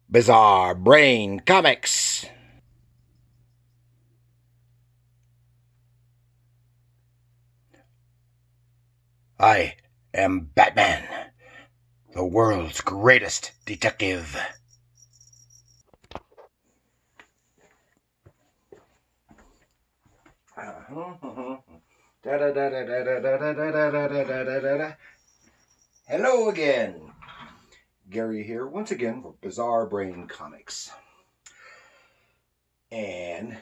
Bizarre Brain Comics. I am Batman, the world's greatest detective. Hello again. Gary here once again for Bizarre Brain Comics. And you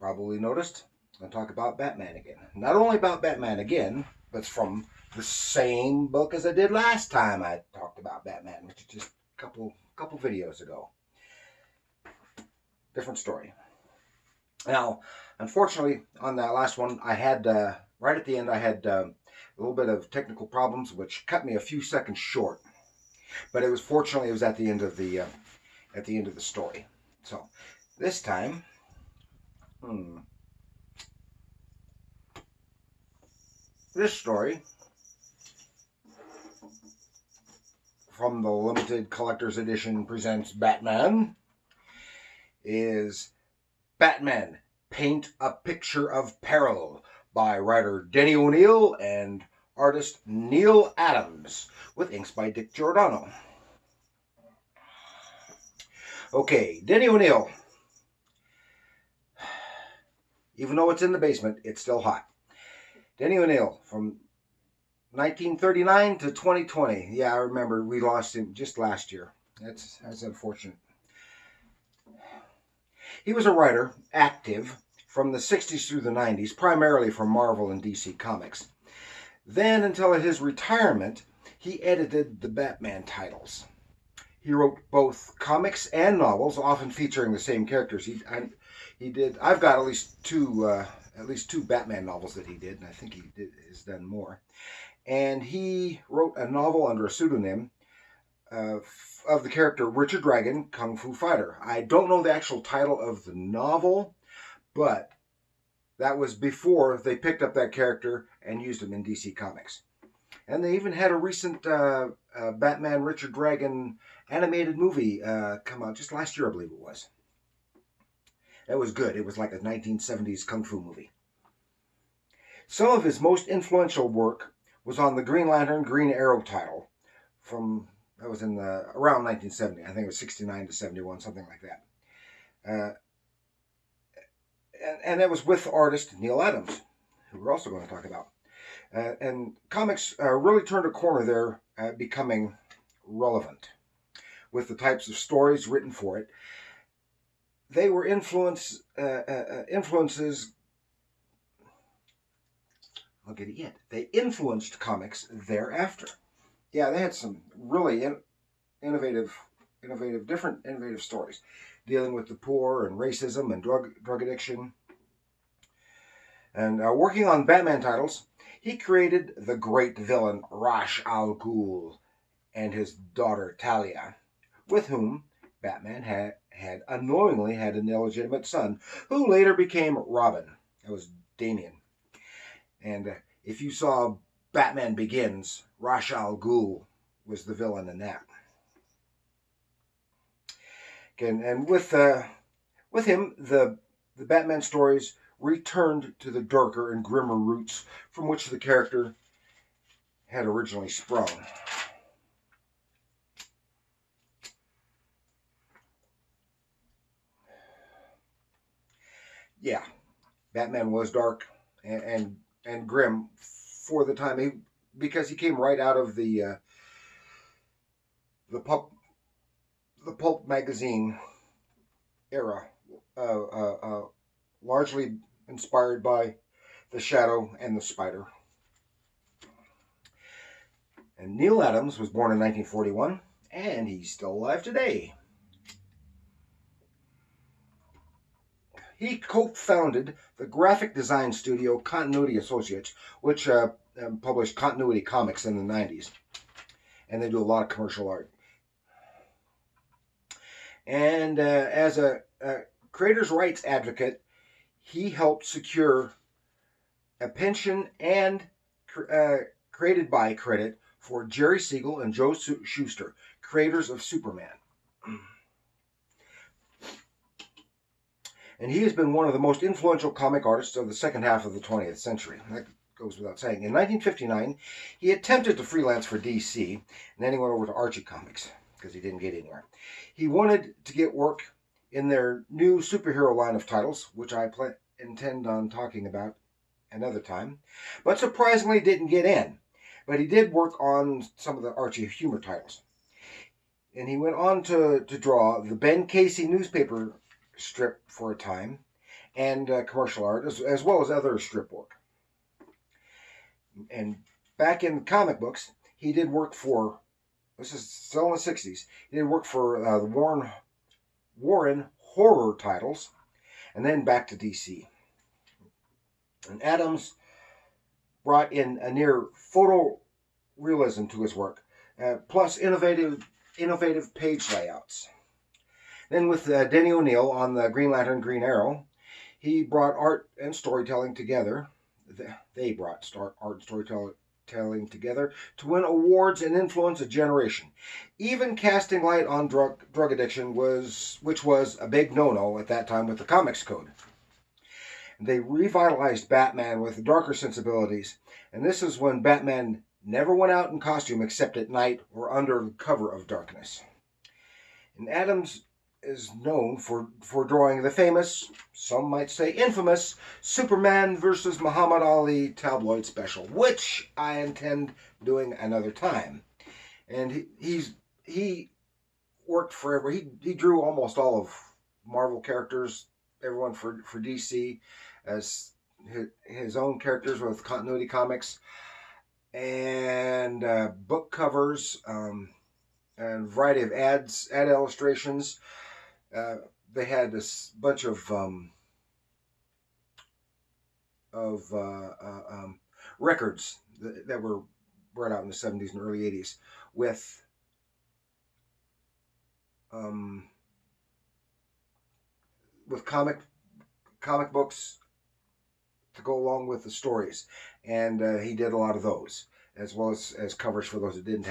probably noticed I talk about Batman again. Not only about Batman again, but it's from the same book as I did last time I talked about Batman, which is just a couple videos ago. Different story. Now, unfortunately, on that last one, I had right at the end I had a little bit of technical problems, which cut me a few seconds short. But it was fortunately it was at the end of the story. So this time, this story from the limited collector's edition presents Batman is Batman Paint a Picture of Peril by writer Denny Neal and artist Neal Adams with inks by Dick Giordano. Okay, Denny O'Neil. Even though it's in the basement, it's still hot. Denny O'Neil from 1939 to 2020. Yeah, I remember we lost him just last year. That's unfortunate. He was a writer, active from the 60s through the 90s, primarily for Marvel and DC Comics. Then, until his retirement, he edited the Batman titles. He wrote both comics and novels, often featuring the same characters. He did. I've got at least two Batman novels that he did, and I think has done more. And he wrote a novel under a pseudonym of the character Richard Dragon, Kung Fu Fighter. I don't know the actual title of the novel, but that was before they picked up that character and used him in DC Comics. And they even had a recent Batman Richard Dragon animated movie come out just last year, I believe it was. It was good. It was like a 1970s kung fu movie. Some of his most influential work was on the Green Lantern Green Arrow title that was in around 1970. I think it was 69 to 71, something like that. And that was with artist Neal Adams, who we're also going to talk about. And comics really turned a corner there, becoming relevant with the types of stories written for it. They were influences. Look at it. They influenced comics thereafter. Yeah, they had some really innovative stories dealing with the poor and racism and drug addiction. And working on Batman titles, he created the great villain Ra's al Ghul and his daughter Talia, with whom Batman had unknowingly had an illegitimate son, who later became Robin. That was Damian. And if you saw Batman Begins, Ra's al Ghul was the villain in that. And with him, the Batman stories returned to the darker and grimmer roots from which the character had originally sprung. Yeah, Batman was dark and grim for the time, because he came right out of the pulp magazine era, largely inspired by The Shadow and the Spider. And Neal Adams was born in 1941, and he's still alive today. He co-founded the graphic design studio Continuity Associates, which published Continuity Comics in the 90s. And they do a lot of commercial art. And as a creators' rights advocate, he helped secure a pension and created by credit for Jerry Siegel and Joe Shuster, creators of Superman. And he has been one of the most influential comic artists of the second half of the 20th century. That goes without saying. In 1959, he attempted to freelance for DC, and then he went over to Archie Comics because he didn't get anywhere. He wanted to get work in their new superhero line of titles, which I intend on talking about another time, but surprisingly didn't get in. But he did work on some of the Archie humor titles. And he went on to draw the Ben Casey newspaper strip for a time, and commercial art, as well as other strip work. And back in comic books, he did work for, this is still in the 60s, he did work for the Warren horror titles, and then back to DC. And Adams brought in a near photorealism to his work, plus innovative page layouts. Then with Denny O'Neal on the Green Lantern, Green Arrow, he brought art and storytelling together. They brought art and storytelling together to win awards and influence a generation. Even casting light on drug addiction, which was a big no-no at that time with the Comics Code. They revitalized Batman with darker sensibilities, and this is when Batman never went out in costume except at night or under the cover of darkness. And Adams is known for drawing the famous, some might say infamous, Superman versus Muhammad Ali tabloid special, which I intend doing another time. And he worked forever. He drew almost all of Marvel characters, everyone for DC, as his own characters with Continuity Comics, and book covers, and a variety of ad illustrations. They had this bunch of records that were brought out in the 70s and early 80s with comic books to go along with the stories, and he did a lot of those, as well as covers for those that didn't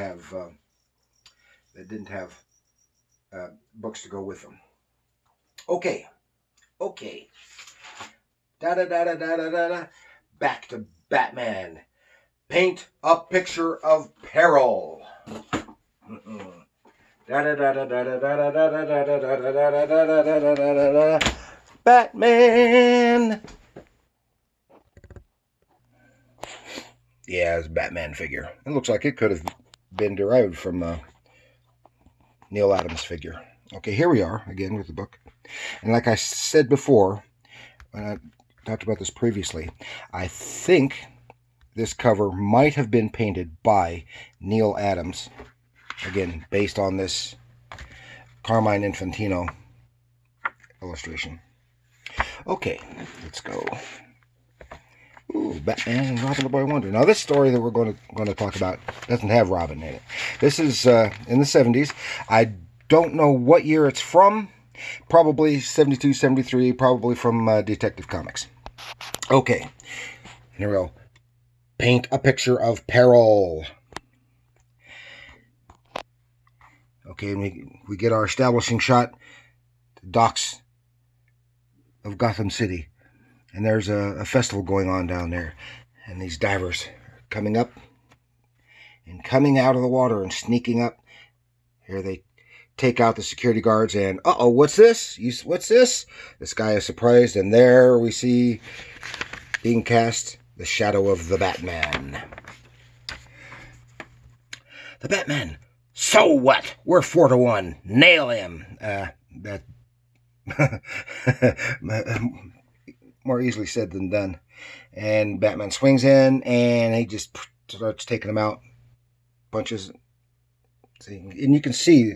have books to go with them. Okay. Back to Batman. Paint a picture of peril. Batman. Yeah, it's a Batman figure. It looks like it could have been derived from Neal Adams' figure. Okay, here we are again with the book. And like I said before, when I talked about this previously, I think this cover might have been painted by Neal Adams. Again, based on this Carmine Infantino illustration. Okay, let's go. Ooh, Batman and Robin the Boy Wonder. Now, this story that we're going to talk about doesn't have Robin in it. This is in the 70s. I don't know what year it's from. Probably 72, 73. Probably from Detective Comics. Okay, here we go. Paint a picture of peril. Okay, and we get our establishing shot. The docks of Gotham City. And there's a festival going on down there. And these divers are coming up and coming out of the water and sneaking up. Here they take out the security guards and, uh-oh, what's this? What's this? This guy is surprised, and there we see being cast the shadow of the Batman. The Batman. So what? We're 4-1. Nail him. That more easily said than done. And Batman swings in, and he just starts taking him out. Punches. And you can see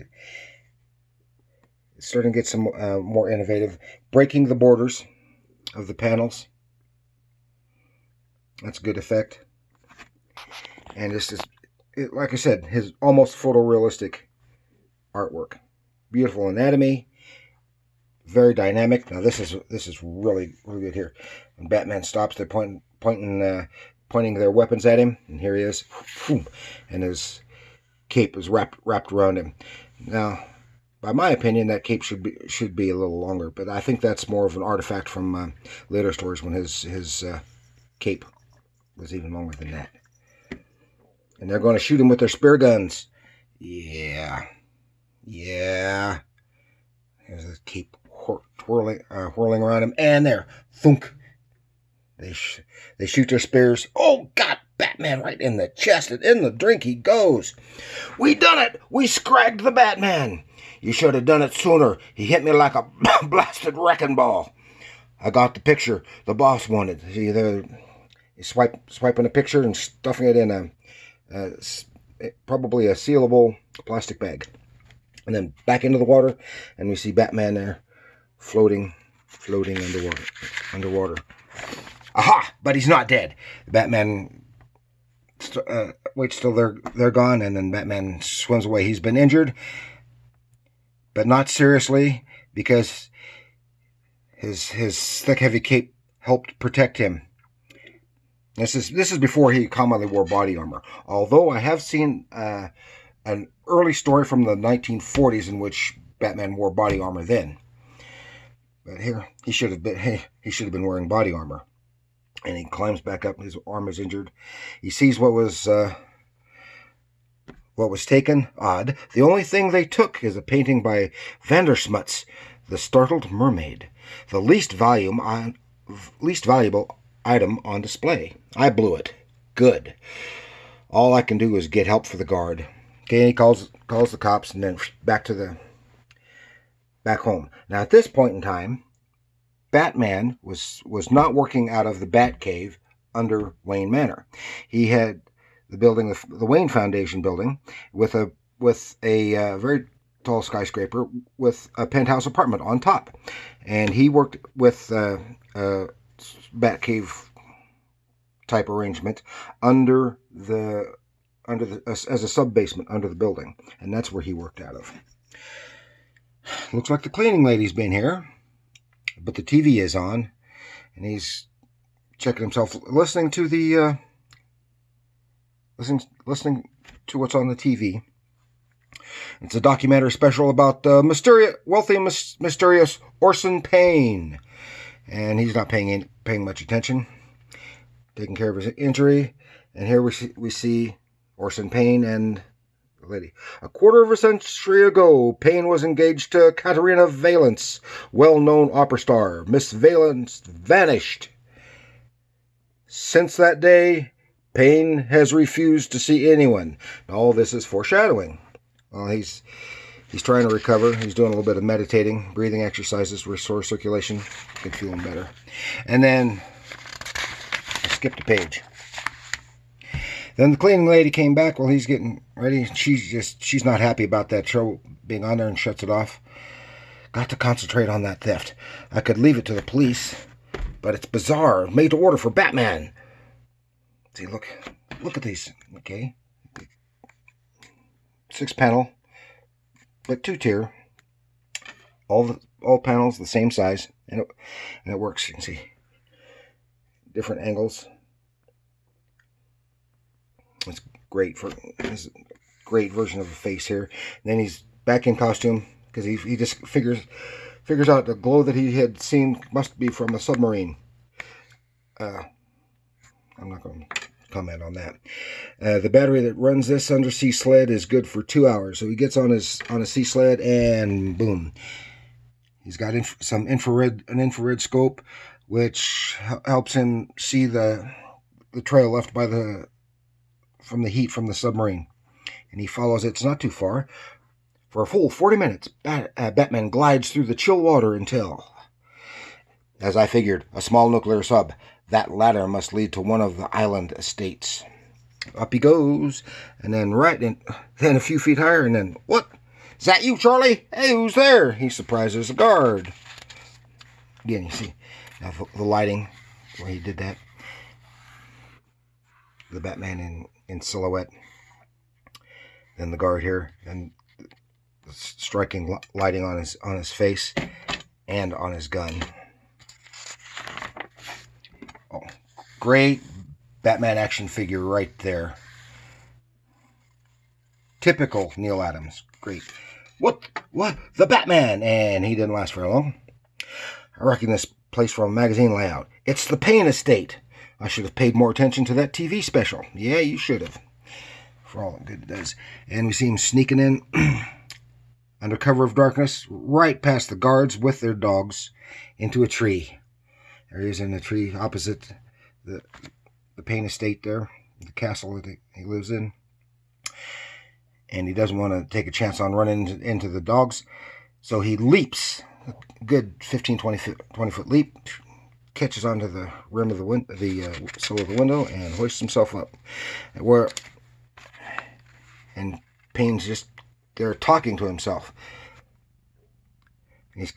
it's starting to get some more innovative. Breaking the borders of the panels. That's a good effect. And this is, like I said, his almost photorealistic artwork. Beautiful anatomy. Very dynamic. Now this is really good here. When Batman stops, they're pointing their weapons at him, and here he is, and his cape is wrapped around him. Now, by my opinion, that cape should be a little longer. But I think that's more of an artifact from later stories when his cape was even longer than that. And they're going to shoot him with their spear guns. Yeah. Here's the cape whirling around him, and there, thunk. They shoot their spears. Oh God! Batman right in the chest, and in the drink he goes. We done it! We scragged the Batman! You should have done it sooner. He hit me like a blasted wrecking ball. I got the picture the boss wanted. See, they're swiping a picture and stuffing it in probably a sealable plastic bag. And then back into the water, and we see Batman there floating underwater. Aha! But he's not dead. Batman waits till they're gone, and then Batman swims away. He's been injured, but not seriously, because his thick, heavy cape helped protect him. This is before he commonly wore body armor. Although I have seen an early story from the 1940s in which Batman wore body armor then. But here he should have been wearing body armor. And he climbs back up. His arm is injured. He sees what was taken. Odd. The only thing they took is a painting by Vandersmuts, The Startled Mermaid, the least valuable item on display. I blew it. Good. All I can do is get help for the guard. Okay, he calls the cops, and then back home. Now at this point in time, Batman was not working out of the Batcave under Wayne Manor. He had the building, the Wayne Foundation building, with a very tall skyscraper with a penthouse apartment on top, and he worked with Batcave type arrangement as a sub basement under the building, and that's where he worked out of. Looks like the cleaning lady's been here, but the TV is on, and he's checking himself, listening to what's on the TV. It's a documentary special about wealthy and mysterious Orson Payne, and he's not paying much attention, taking care of his injury. And here we see Orson Payne and the lady. A quarter of a century ago, Payne was engaged to Katerina Valance, well-known opera star. Miss Valance vanished. Since that day, Payne has refused to see anyone. All this is foreshadowing. Well, he's trying to recover. He's doing a little bit of meditating, breathing exercises, restore circulation, get feeling better. And then I skipped a page. Then the cleaning lady came back while he's getting ready. She's not happy about that show being on there, and shuts it off. Got to concentrate on that theft. I could leave it to the police, but it's bizarre. Made to order for Batman. See, look at these. Okay, 6-panel, but 2-tier. All panels the same size, and it works. You can see different angles. It's great for this great version of a face here. And then he's back in costume because he just figures out the glow that he had seen must be from a submarine. I'm not going to comment on that. The battery that runs this undersea sled is good for 2 hours. So he gets on a sea sled, and boom, he's got an infrared scope, which helps him see the trail left from the heat from the submarine, and he follows it. It's not too far. For a full 40 minutes, Batman glides through the chill water until, as I figured, a small nuclear sub. That ladder must lead to one of the island estates. Up he goes, and then then a few feet higher, and then, what? Is that you, Charlie? Hey, who's there? He surprises a guard. Again, you see now the lighting, where he did that. The Batman in silhouette. Then the guard here, and the striking lighting on his face and on his gun. Oh, great Batman action figure right there. Typical Neal Adams. Great. What? The Batman! And he didn't last very long. I reckon this place from a magazine layout. It's the Payne Estate. I should have paid more attention to that TV special. Yeah, you should have. For all the good it does. And we see him sneaking in under cover of darkness, right past the guards with their dogs, into a tree. There he is in the tree opposite the Payne Estate there, the castle that he lives in. And he doesn't want to take a chance on running into the dogs, so he leaps a good 15, 20 foot leap, catches onto the rim of the sill of the window, and hoists himself up. And Payne's just there talking to himself. And he's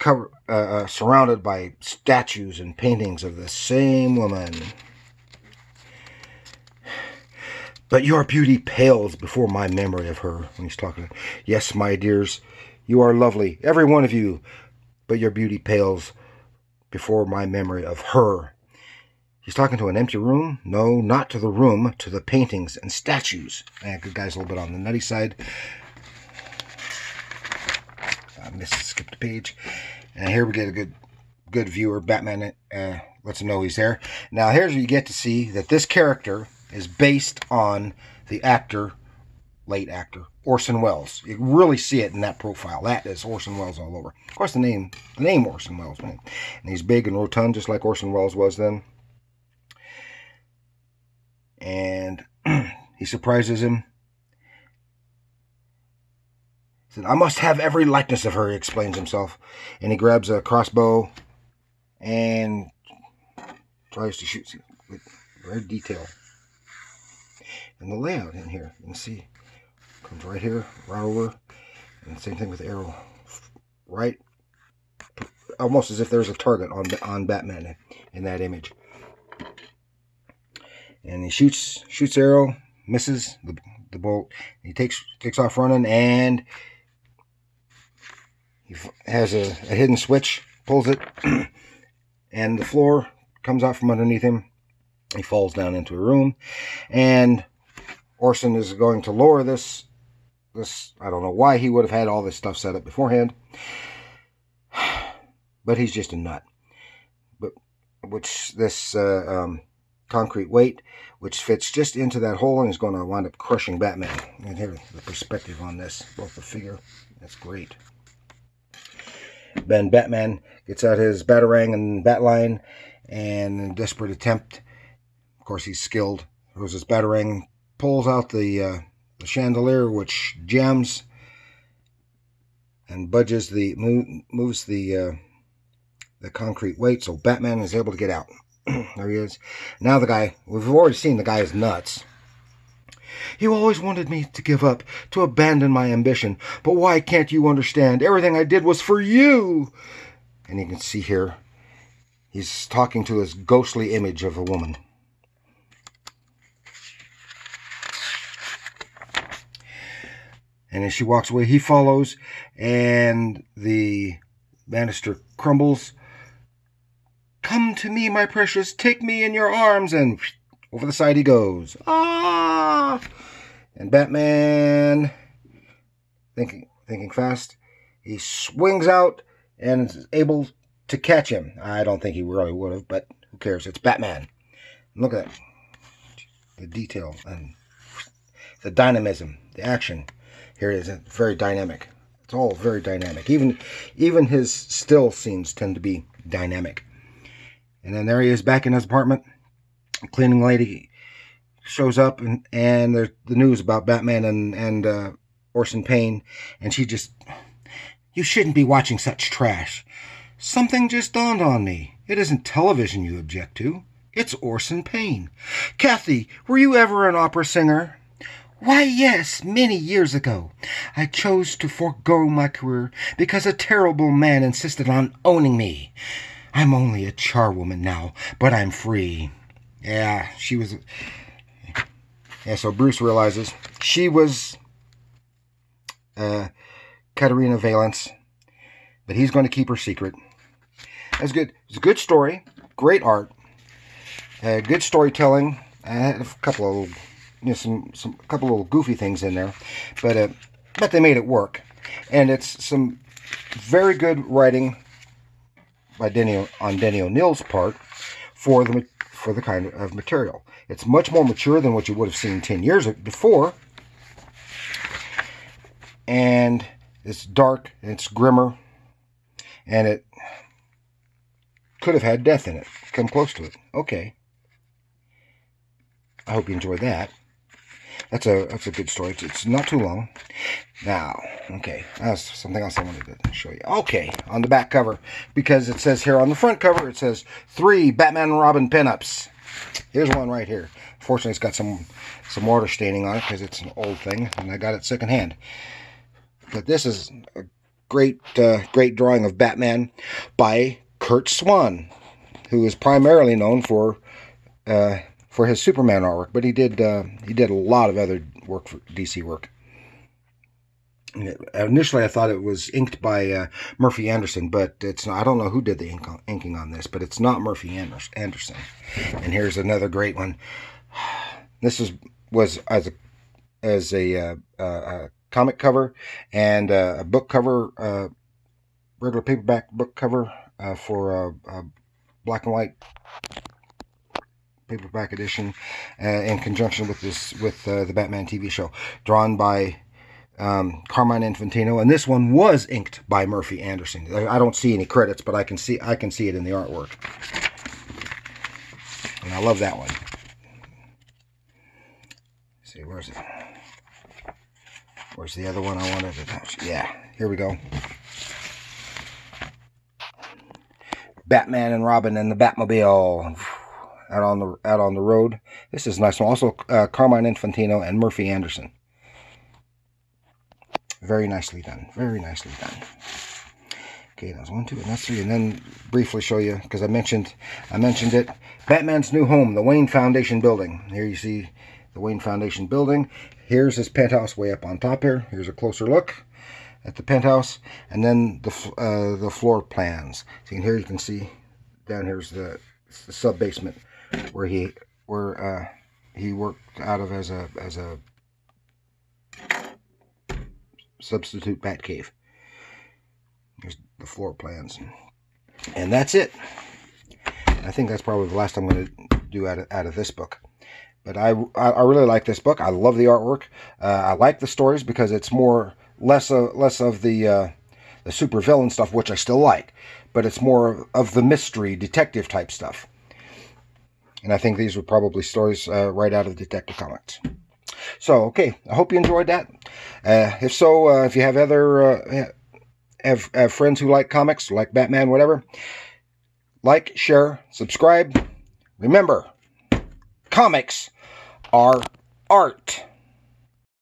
surrounded by statues and paintings of the same woman. But your beauty pales before my memory of her. When he's talking, yes, my dears, you are lovely, every one of you, but your beauty pales before my memory of her. He's talking to an empty room? No, not to the room, to the paintings and statues. And good guy's a little bit on the nutty side. I skipped a page. And here we get a good viewer. Batman lets him know he's there. Now here's where you get to see that this character is based on the late actor, Orson Welles. You really see it in that profile. That is Orson Welles all over. Of course, the name Orson Welles. Right? And he's big and rotund, just like Orson Welles was then. And he surprises him. He said, I must have every likeness of her, he explains himself. And he grabs a crossbow and tries to shoot with great detail. And the layout in here, you can see, comes right here, right over, and same thing with the arrow, right, almost as if there's a target on Batman in that image. And he shoots arrow, misses the bolt. He takes off running, and he has a hidden switch, pulls it, and the floor comes out from underneath him. He falls down into a room, and Orson is going to lower this. I don't know why he would have had all this stuff set up beforehand, but he's just a nut. But which this concrete weight, which fits just into that hole, and is going to wind up crushing Batman. And here, the perspective on this, both the figure, that's great. Then Batman gets out his batarang and batline, and in a desperate attempt, of course he's skilled, throws his batarang, pulls out the chandelier, which jams and moves the concrete weight, so Batman is able to get out. There he is. Now the guy, we've already seen the guy is nuts. You always wanted me to give up, to abandon my ambition, but why can't you understand? Everything I did was for you. And you can see here, he's talking to his ghostly image of a woman. And as she walks away, he follows, and the banister crumbles. Come to me, my precious, take me in your arms, and over the side he goes. Ah! And Batman, thinking fast, he swings out and is able to catch him. I don't think he really would have, but who cares? It's Batman. And look at that. The detail and the dynamism, the action. Here it is, it's very dynamic. It's all very dynamic. Even his still scenes tend to be dynamic. And then there he is back in his apartment. A cleaning lady shows up, and there's the news about Batman and Orson Payne. And she just, you shouldn't be watching such trash. Something just dawned on me. It isn't television you object to. It's Orson Payne. Kathy, were you ever an opera singer? Why, yes, many years ago. I chose to forego my career because a terrible man insisted on owning me. I'm only a charwoman now, but I'm free. Yeah, she was... Yeah, so Bruce realizes she was Katarina Valance, but he's going to keep her secret. That's good. It's a good story, great art, good storytelling. I had a couple of some couple little goofy things in there, but they made it work. And it's some very good writing by Denny O'Neal's part for the kind of material. It's much more mature than what you would have seen 10 years before. And it's dark, and it's grimmer, and it could have had death in it. Come close to it. Okay. I hope you enjoyed that. That's a good story. It's not too long. Now, okay, that's something else I wanted to show you. Okay, on the back cover, because it says here on the front cover, it says 3 Batman and Robin pinups. Here's one right here. Fortunately, it's got some water staining on it because it's an old thing, and I got it secondhand. But this is a great drawing of Batman by Curt Swan, who is primarily known for his Superman artwork, but he did a lot of other work for DC work. Initially, I thought it was inked by Murphy Anderson, but it's not. I don't know who did the inking on this, but it's not Murphy Anderson. And here's another great one. This was as a comic cover and a book cover, regular paperback book cover for a black and white paperback edition, in conjunction with the Batman TV show, drawn by Carmine Infantino, and this one was inked by Murphy Anderson. I don't see any credits, but I can see it in the artwork, and I love that one. Let's see, where's it? Where's the other one I wanted to touch? Yeah, here we go. Batman and Robin and the Batmobile out on the road. This is a nice one. Also, Carmine Infantino and Murphy Anderson. Very nicely done. Very nicely done. Okay, that's 1, 2, and that's 3. And then briefly show you, because I mentioned it. Batman's new home, the Wayne Foundation building. Here you see the Wayne Foundation building. Here's his penthouse way up on top here. Here's a closer look at the penthouse, and then the floor plans. So here you can see down here's the sub basement where he worked out of as a substitute bat cave. Here's the floor plans, and that's it. I think that's probably the last I'm going to do out of this book. But I really like this book. I love the artwork. I like the stories because it's less of the super villain stuff, which I still like, but it's more of the mystery detective type stuff. And I think these were probably stories right out of Detective Comics. So, okay, I hope you enjoyed that. If so, if you have other have friends who like comics, like Batman, whatever, like, share, subscribe. Remember, comics are art.